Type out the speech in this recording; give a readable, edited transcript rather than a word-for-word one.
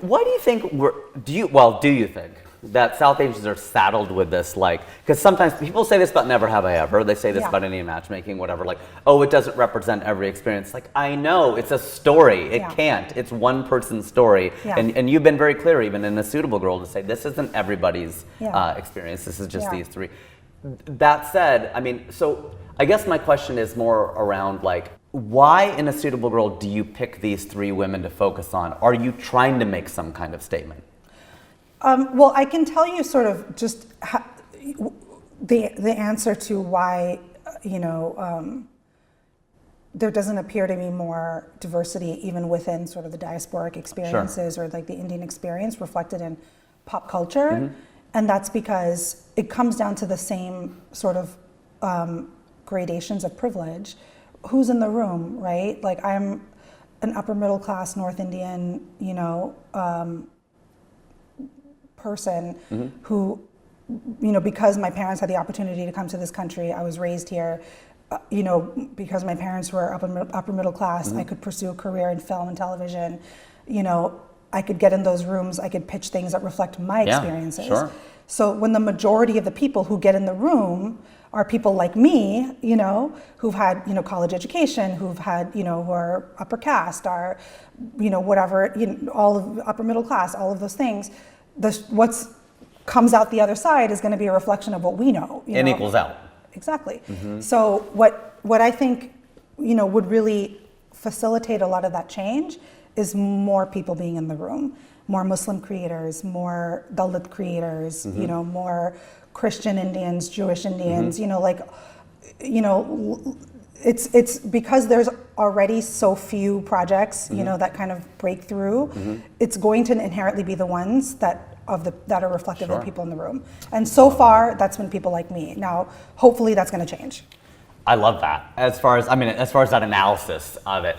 Why do you think do you think that South Asians are saddled with this, like, because sometimes people say this about Never Have I Ever, they say this about Indian matchmaking, whatever, like, oh, it doesn't represent every experience. Like, I know, it's a story, it can't, it's one person's story, and you've been very clear, even in A Suitable Girl, to say this isn't everybody's experience, this is just these three. That said, I mean, so I guess my question is more around, like, why in A Suitable Girl do you pick these three women to focus on? Are you trying to make some kind of statement? Well, I can tell you sort of just the answer to why, there doesn't appear to be more diversity even within sort of the diasporic experiences or like the Indian experience reflected in pop culture. And that's because it comes down to the same sort of gradations of privilege. Who's in the room, right? Like, I'm an upper middle class North Indian, person who, because my parents had the opportunity to come to this country, I was raised here, because my parents were upper middle class, I could pursue a career in film and television, I could get in those rooms, I could pitch things that reflect my experiences. Sure. So when the majority of the people who get in the room are people like me, who've had, college education, who've had, who are upper caste, are, whatever, all of upper middle class, all of those things. What's comes out the other side is going to be a reflection of what we know. It equals out. Exactly. So what I think, would really facilitate a lot of that change is more people being in the room, more Muslim creators, more Dalit creators, more Christian Indians, Jewish Indians, it's because there's already so few projects, that kind of break through. It's going to inherently be the ones that are reflective of the people in the room. And so far, that's been people like me. Now, hopefully that's going to change. I love that. As far as that analysis of it.